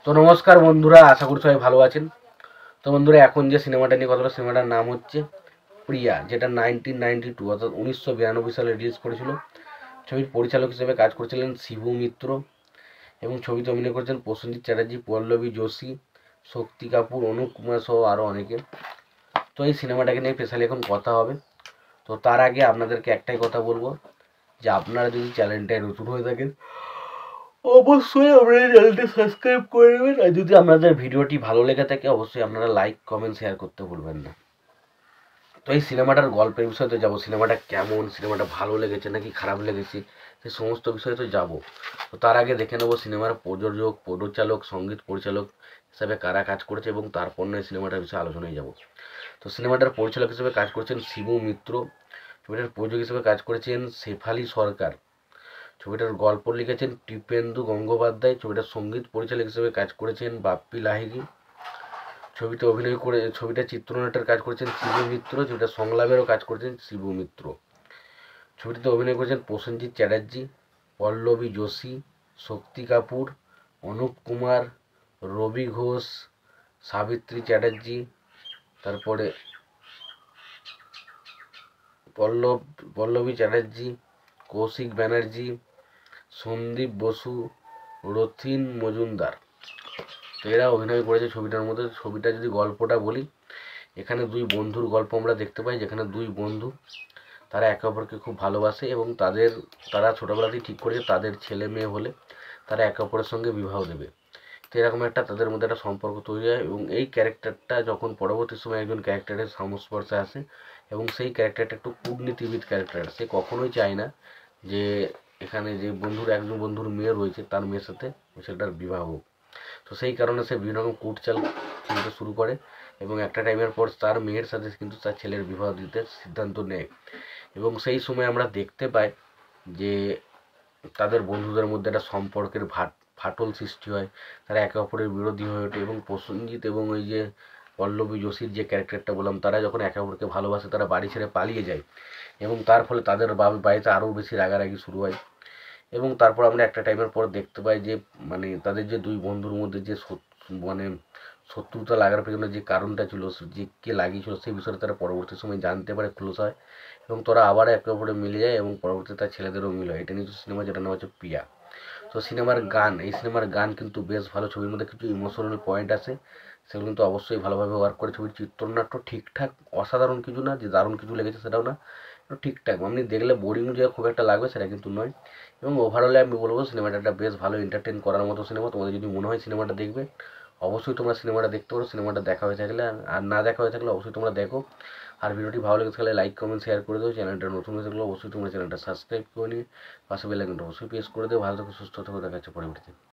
তো নমস্কার বন্ধুরা, আশা করি সবাই ভালো আছেন। তো বন্ধুরা, এখন যে সিনেমাটা নিয়ে কথা বলবো, সিনেমাটার নাম হচ্ছে প্রিয়া, যেটা 1992 অর্থাৎ 1992 সালে রিলিজ করেছিল। ছবির পরিচালক হিসেবে কাজ করেছিলেন শিবু মিত্র এবং ছবিতে অভিনয় করেছেন প্রসেনজিৎ চ্যাটার্জি, পল্লবী যোশী, শক্তি কাপুর, অনুপ কুমার সহ আরও অনেকে। তো এই সিনেমাটাকে নিয়ে স্পেশালি এখন কথা হবে। তো তার আগে আপনাদেরকে একটাই কথা বলবো, যে আপনারা যদি চ্যানেলটায় নতুন হয়ে থাকেন অবশ্যই আপনারা চ্যানেলটি সাবস্ক্রাইব করে নেবেন, আর যদি আপনাদের ভিডিওটি ভালো লেগে থাকে অবশ্যই আপনারা লাইক কমেন্ট শেয়ার করতে ভুলবেন না। তো এই সিনেমাটার গল্পের বিষয়ে তো যাবো, সিনেমাটা কেমন, সিনেমাটা ভালো লেগেছে নাকি খারাপ লেগেছে, সেই সমস্ত বিষয়ে তো যাবো। তো তার আগে দেখে নেবো সিনেমার প্রযোজক, পরিচালক, সঙ্গীত পরিচালক হিসাবে কারা কাজ করেছে এবং তারপর নয় সিনেমাটার বিষয়ে আলোচনায় যাব। তো সিনেমাটার পরিচালক হিসেবে কাজ করেছেন শিবু মিত্র, ছবিটার প্রযোজক হিসেবে কাজ করেছেন শেফালি সরকার, ছবিটার গল্প লিখেছেন টিপেন্দু গঙ্গোপাধ্যায়, ছবিটার সঙ্গীত পরিচালক হিসেবে কাজ করেছেন বাপ্পি লাহিড়ী, ছবিতে অভিনয় করে ছবিটা চিত্রনাট্যের কাজ করেছেন শিবু মিত্র, ছবিটা সংলাপেরও কাজ করেছেন শিবু মিত্র, ছবিটিতে অভিনয় করেছেন প্রসেনজিৎ চ্যাটার্জি, পল্লবী যোশী, শক্তি কাপুর, অনুপ কুমার, রবি ঘোষ, সাবিত্রী চ্যাটার্জি, তারপরে পল্লবী চ্যাটার্জি, কৌশিক ব্যানার্জি, সন্দীপ বসু, রথিন মজুমদার। তো এরা অভিনয় করেছে ছবিটার মধ্যে। ছবিটা যদি গল্পটা বলি, এখানে দুই বন্ধুর গল্প আমরা দেখতে পাই, যেখানে দুই বন্ধু তারা একে অপরকে খুব ভালোবাসে এবং তারা ছোটোবেলাতেই ঠিক করেছে তাদের ছেলে মেয়ে হলে তারা একে অপরের সঙ্গে বিবাহ দেবে। তো এরকম একটা তাদের মধ্যে একটা সম্পর্ক তৈরি হয় এবং এই ক্যারেক্টারটা যখন পরবর্তী সময় একজন ক্যারেক্টারের সংস্পর্শে আসে এবং সেই ক্যারেক্টারটা একটু কূটনীতিবিদ ক্যারেক্টার, সে কখনোই চায় না যে এখানে যে একজন বন্ধুর মেয়ে রয়েছে তার মেয়ের সাথে সেটার বিবাহ হোক। তো সেই কারণে সে বিভিন্ন রকম কুটচাল খেলতে শুরু করে এবং একটা টাইমের পর তার মেয়ের সাথে কিন্তু তার ছেলের বিবাহ দিতে সিদ্ধান্ত নেয়। এবং সেই সময় আমরা দেখতে পাই যে তাদের বন্ধুদের মধ্যে একটা সম্পর্কের ফাটল সৃষ্টি হয়, তারা একে অপরের বিরোধী হয়ে ওঠে এবং প্রসেনজিৎ এবং ওই যে পল্লবী যোশীর যে ক্যারেক্টারটা বললাম, তারা যখন একে অপরকে ভালোবাসে তারা বাড়ি ছেড়ে পালিয়ে যায় এবং তার ফলে তাদের বাড়িতে আরও বেশি রাগারাগি শুরু হয়। এবং তারপর আমরা একটা টাইমের পর দেখতে পাই যে তাদের যে দুই বন্ধুর মধ্যে যে মানে শত্রুতা লাগার পেছনে যে কারণটা ছিল, যে কে লাগিয়েছিল, সেই বিষয়ে তারা পরবর্তী সময় জানতে পারে, ক্লোজ হয় এবং তারা আবার একে অপরে মিলে যায় এবং পরবর্তীতে তার ছেলেদেরও মিল হয়। এটা নিয়ে সিনেমা, যেটা নাম হচ্ছে প্রিয়া। তো এই সিনেমার গান কিন্তু বেশ ভালো। ছবির মধ্যে কিছু ইমোশনাল পয়েন্ট আছে, সেগুলো কিন্তু অবশ্যই ভালোভাবে ওয়ার্ক করে। ছবির চিত্রনাট্য ঠিকঠাক, অসাধারণ কিছু না যে দারুণ কিছু লেগেছে সেটাও না, ঠিকঠাক। আপনি দেখলে বোরিং যে খুব একটা লাগবে সেটা কিন্তু নয়। এবং ওভারঅলে আমি বলবো সিনেমাটা একটা বেশ ভালো এন্টারটেন করার মতো সিনেমা। তোমাদের যদি মনে হয় সিনেমাটা দেখবে, অবশ্যই তোমরা সিনেমাটা দেখতে পারো। সিনেমাটা দেখা হয়ে থাকলে, আর না দেখা হয়ে থাকলে অবশ্যই তোমরা দেখো। আর ভিডিওটি ভালো লেগে থাকলে লাইক কমেন্ট শেয়ার করে দেবো। চ্যানেলটা নতুন হয়ে থাকলে অবশ্যই তোমরা চ্যানেলটা সাবস্ক্রাইব করে নিয়ে পাশে বেল আইকনটা অবশ্যই প্রেস করে দেবো। ভালো থাকো, সুস্থ থাকো, দেখা হচ্ছে পরবর্তীতে।